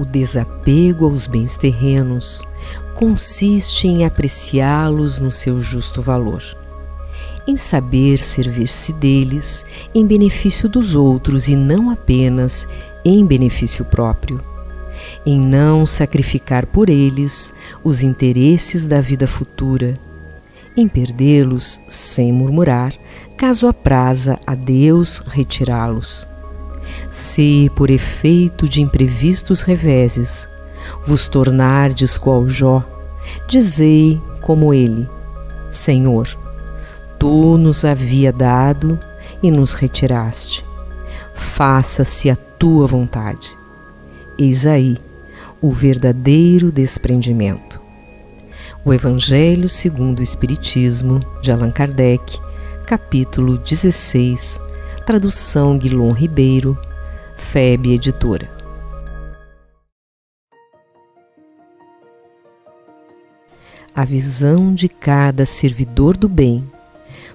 O desapego aos bens terrenos consiste em apreciá-los no seu justo valor, em saber servir-se deles em benefício dos outros e não apenas em benefício próprio, em não sacrificar por eles os interesses da vida futura, em perdê-los sem murmurar, caso apraza a Deus retirá-los. Se, por efeito de imprevistos reveses, vos tornardes qual Jó, dizei como ele: Senhor, tu nos havia dado e nos retiraste. Faça-se a tua vontade. Eis aí o verdadeiro desprendimento. O Evangelho segundo o Espiritismo, de Allan Kardec, capítulo 16, tradução Guilom Ribeiro, FEB Editora. A visão de cada servidor do bem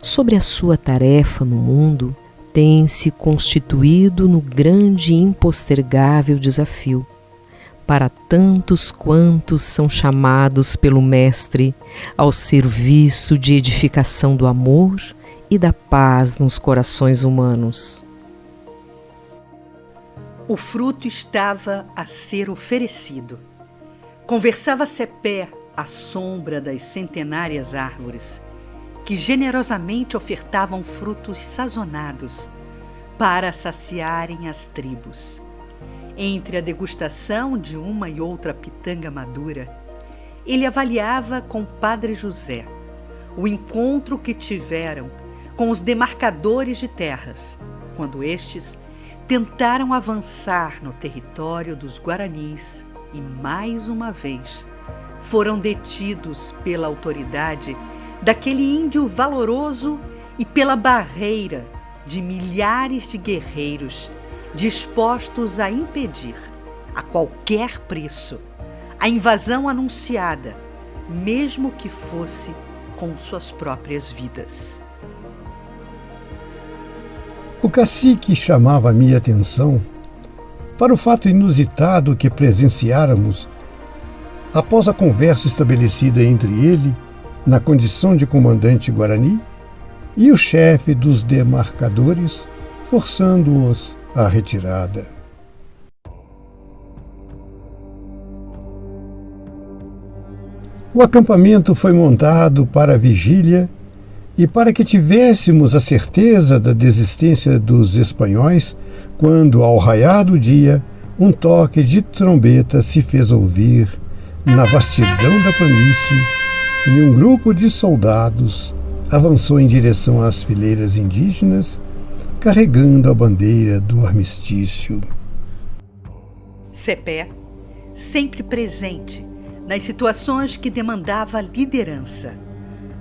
sobre a sua tarefa no mundo tem se constituído no grande e impostergável desafio para tantos quantos são chamados pelo Mestre ao serviço de edificação do amor e da paz nos corações humanos. O fruto estava a ser oferecido. Conversava Cepé à sombra das centenárias árvores, que generosamente ofertavam frutos sazonados para saciarem as tribos. Entre a degustação de uma e outra pitanga madura, ele avaliava com o Padre José o encontro que tiveram com os demarcadores de terras, quando estes tentaram avançar no território dos Guaranis e, mais uma vez, foram detidos pela autoridade daquele índio valoroso e pela barreira de milhares de guerreiros dispostos a impedir, a qualquer preço, a invasão anunciada, mesmo que fosse com suas próprias vidas. O cacique chamava a minha atenção para o fato inusitado que presenciáramos após a conversa estabelecida entre ele, na condição de comandante guarani, e o chefe dos demarcadores, forçando-os à retirada. O acampamento foi montado para a vigília e para que tivéssemos a certeza da desistência dos espanhóis, quando, ao raiar do dia, um toque de trombeta se fez ouvir na vastidão da planície e um grupo de soldados avançou em direção às fileiras indígenas, carregando a bandeira do armistício. Cepé, sempre presente nas situações que demandava liderança,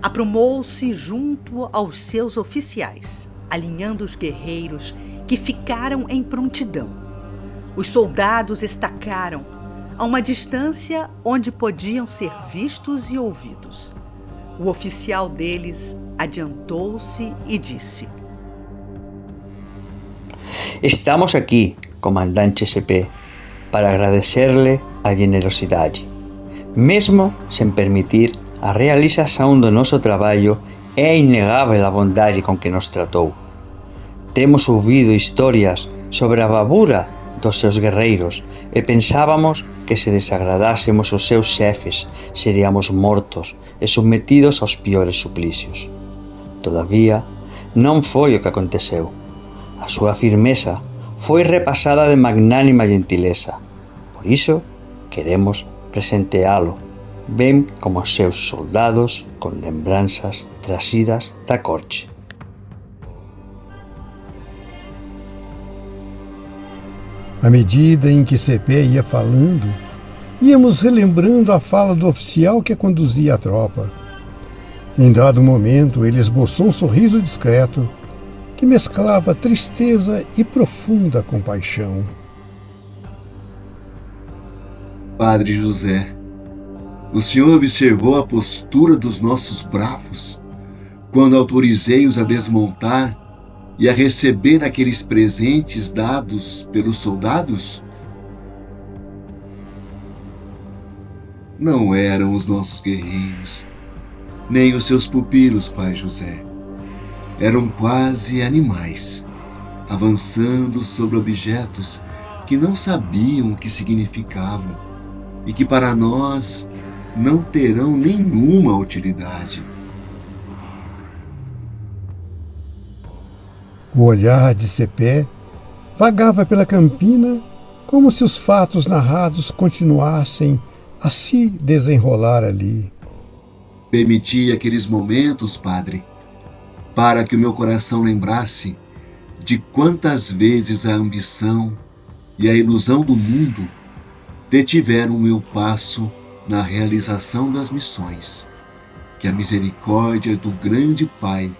aprumou-se junto aos seus oficiais, alinhando os guerreiros que ficaram em prontidão. Os soldados estacaram a uma distância onde podiam ser vistos e ouvidos. O oficial deles adiantou-se e disse: Estamos aqui, comandante CP, para agradecer-lhe a generosidade, mesmo sem permitir a realização do nosso trabalho. É inegável a bondade com que nos tratou. Temos ouvido histórias sobre a bravura dos seus guerreiros e pensávamos que se desagradássemos os seus chefes, seríamos mortos e submetidos aos piores suplícios. Todavia, não foi o que aconteceu. A sua firmeza foi repassada de magnânima gentileza. Por isso, queremos presenteá-lo, bem como os seus soldados, com lembranças trazidas da corte. À medida em que Cepé ia falando, íamos relembrando a fala do oficial que conduzia a tropa. Em dado momento, ele esboçou um sorriso discreto que mesclava tristeza e profunda compaixão. Padre José, o senhor observou a postura dos nossos bravos quando autorizei-os a desmontar e a receber aqueles presentes dados pelos soldados? não eram os nossos guerreiros, nem os seus pupilos, pai José. Eram quase animais, avançando sobre objetos que não sabiam o que significavam e que para nós não terão nenhuma utilidade. O olhar de Cepé vagava pela campina como se os fatos narrados continuassem a se desenrolar ali. Permiti aqueles momentos, padre, para que o meu coração lembrasse de quantas vezes a ambição e a ilusão do mundo detiveram o meu passo na realização das missões que a misericórdia do grande Pai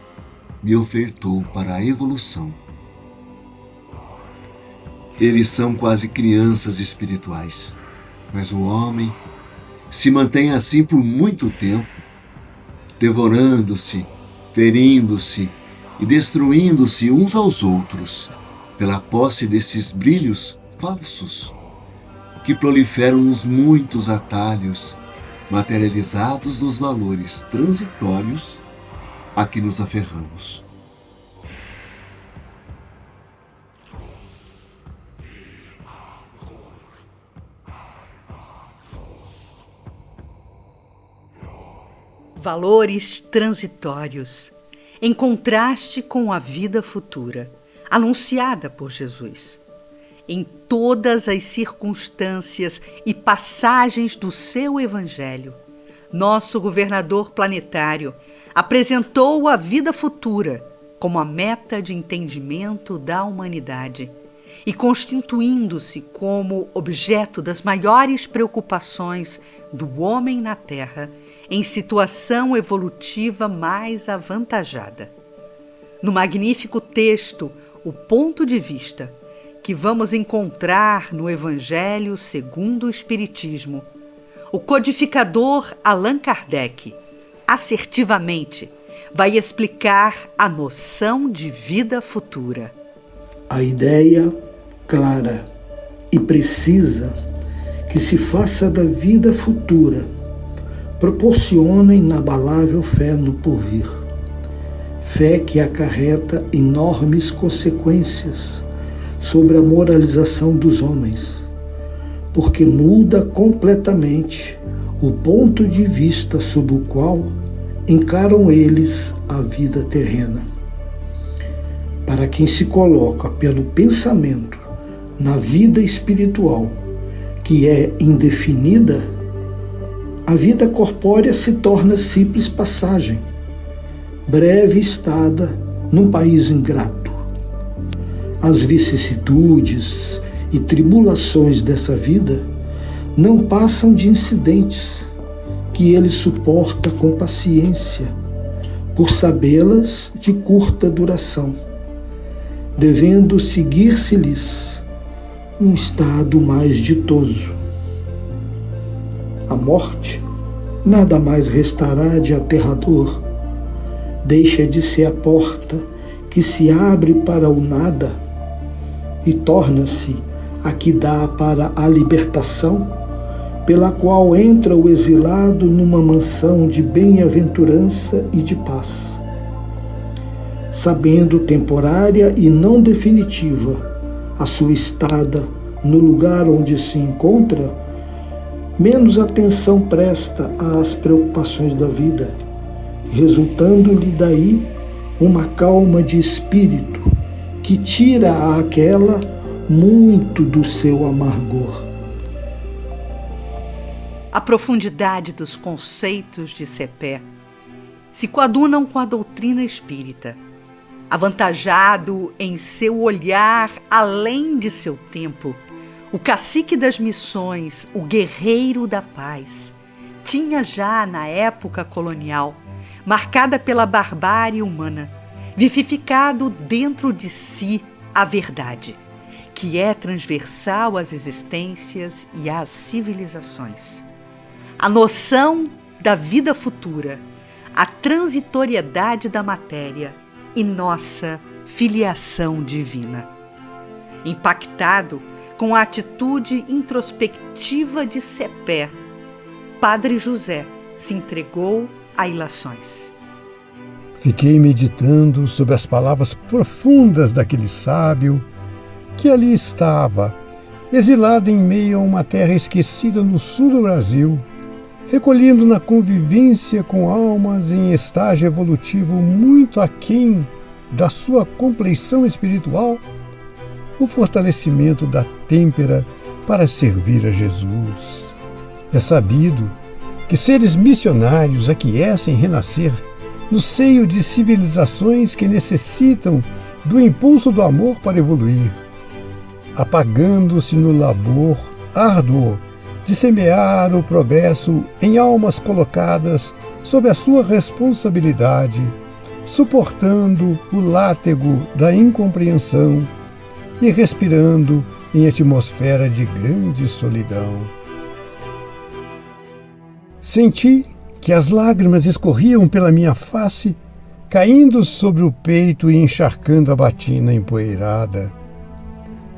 me ofertou para a evolução. Eles são quase crianças espirituais, mas o homem se mantém assim por muito tempo, devorando-se, ferindo-se e destruindo-se uns aos outros pela posse desses brilhos falsos que proliferam nos muitos atalhos materializados nos valores transitórios a que nos aferramos. Valores transitórios, em contraste com a vida futura, anunciada por Jesus. Em todas as circunstâncias e passagens do seu Evangelho, nosso governador planetário apresentou a vida futura como a meta de entendimento da humanidade e constituindo-se como objeto das maiores preocupações do homem na Terra em situação evolutiva mais avantajada. No magnífico texto O Ponto de Vista, que vamos encontrar no Evangelho segundo o Espiritismo, o codificador Allan Kardec, assertivamente, vai explicar a noção de vida futura. A ideia clara e precisa que se faça da vida futura proporciona inabalável fé no porvir. Fé que acarreta enormes consequências sobre a moralização dos homens, porque muda completamente o ponto de vista sob o qual encaram eles a vida terrena. Para quem se coloca pelo pensamento na vida espiritual, que é indefinida, a vida corpórea se torna simples passagem, breve estada num país ingrato. As vicissitudes e tribulações dessa vida não passam de incidentes que ele suporta com paciência, por sabê-las de curta duração, devendo seguir-se-lhes um estado mais ditoso. A morte nada mais restará de aterrador, deixa de ser a porta que se abre para o nada e torna-se a que dá para a libertação, pela qual entra o exilado numa mansão de bem-aventurança e de paz. Sabendo temporária e não definitiva a sua estada no lugar onde se encontra, menos atenção presta às preocupações da vida, resultando-lhe daí uma calma de espírito que tira àquela muito do seu amargor. A profundidade dos conceitos de Cepé se coadunam com a doutrina espírita, avantajado em seu olhar além de seu tempo. O cacique das missões, o guerreiro da paz, tinha já na época colonial, marcada pela barbárie humana, vivificado dentro de si a verdade, que é transversal às existências e às civilizações. A noção da vida futura, a transitoriedade da matéria e nossa filiação divina. Impactado com a atitude introspectiva de Cepé, Padre José se entregou a ilações. Fiquei meditando sobre as palavras profundas daquele sábio que ali estava, exilado em meio a uma terra esquecida no sul do Brasil, recolhendo na convivência com almas em estágio evolutivo muito aquém da sua compleição espiritual, o fortalecimento da têmpera para servir a Jesus. É sabido que seres missionários aquecem renascer no seio de civilizações que necessitam do impulso do amor para evoluir, apagando-se no labor árduo de semear o progresso em almas colocadas sob a sua responsabilidade, suportando o látego da incompreensão e respirando em atmosfera de grande solidão. Senti que as lágrimas escorriam pela minha face, caindo sobre o peito e encharcando a batina empoeirada.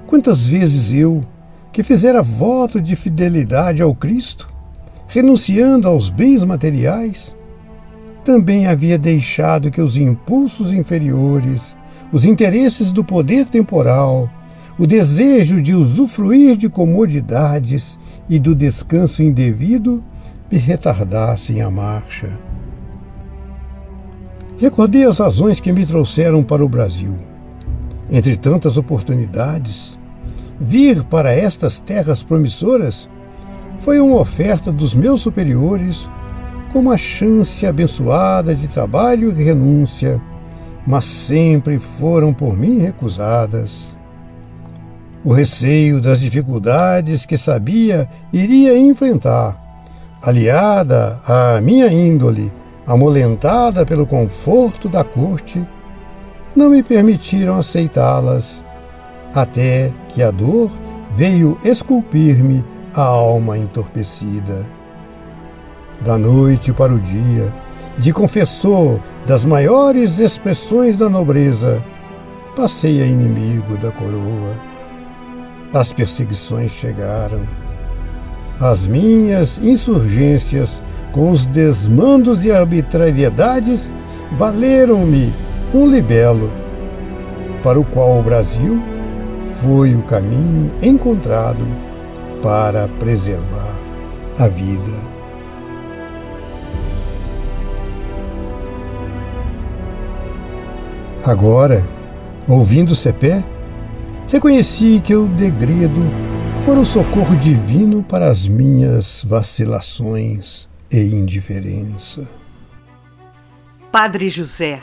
Quantas vezes eu, que fizera voto de fidelidade ao Cristo, renunciando aos bens materiais, também havia deixado que os impulsos inferiores, os interesses do poder temporal, o desejo de usufruir de comodidades e do descanso indevido me retardassem a marcha. Recordei as razões que me trouxeram para o Brasil. Entre tantas oportunidades, vir para estas terras promissoras foi uma oferta dos meus superiores com uma chance abençoada de trabalho e renúncia, mas sempre foram por mim recusadas. O receio das dificuldades que sabia iria enfrentar, aliada à minha índole, amolentada pelo conforto da corte, não me permitiram aceitá-las, até que a dor veio esculpir-me a alma entorpecida. Da noite para o dia, de confessor das maiores expressões da nobreza, passei a inimigo da coroa. As perseguições chegaram. As minhas insurgências com os desmandos e arbitrariedades valeram-me um libelo, para o qual o Brasil foi o caminho encontrado para preservar a vida. Agora, ouvindo Cepé, reconheci que o degredo fora o socorro divino para as minhas vacilações e indiferença. Padre José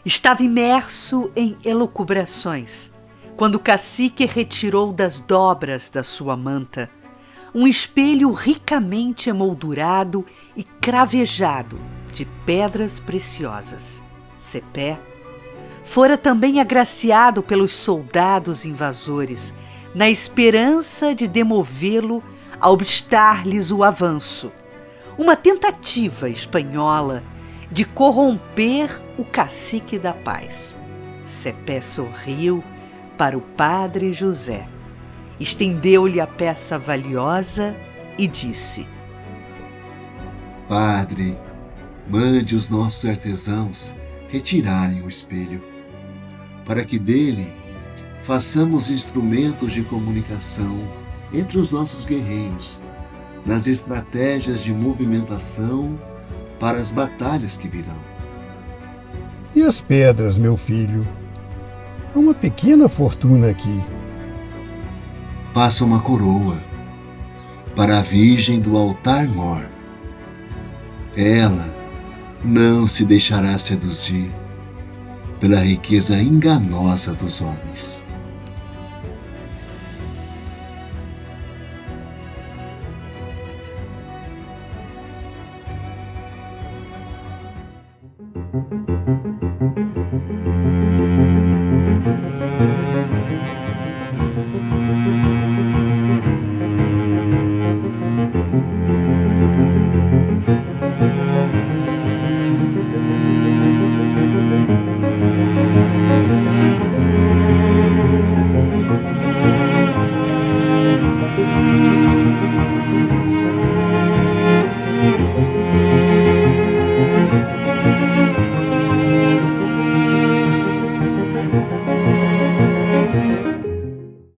estava imerso em elucubrações quando o cacique retirou das dobras da sua manta um espelho ricamente emoldurado e cravejado de pedras preciosas. Cepé fora também agraciado pelos soldados invasores, na esperança de demovê-lo a obstar-lhes o avanço, uma tentativa espanhola de corromper o cacique da paz. Cepé sorriu para o Padre José, estendeu-lhe a peça valiosa e disse: Padre, mande os nossos artesãos retirarem o espelho, para que dele façamos instrumentos de comunicação entre os nossos guerreiros, nas estratégias de movimentação para as batalhas que virão. E as pedras, meu filho? Há uma pequena fortuna aqui. Faça uma coroa para a Virgem do Altar-Mor. Ela não se deixará seduzir pela riqueza enganosa dos homens.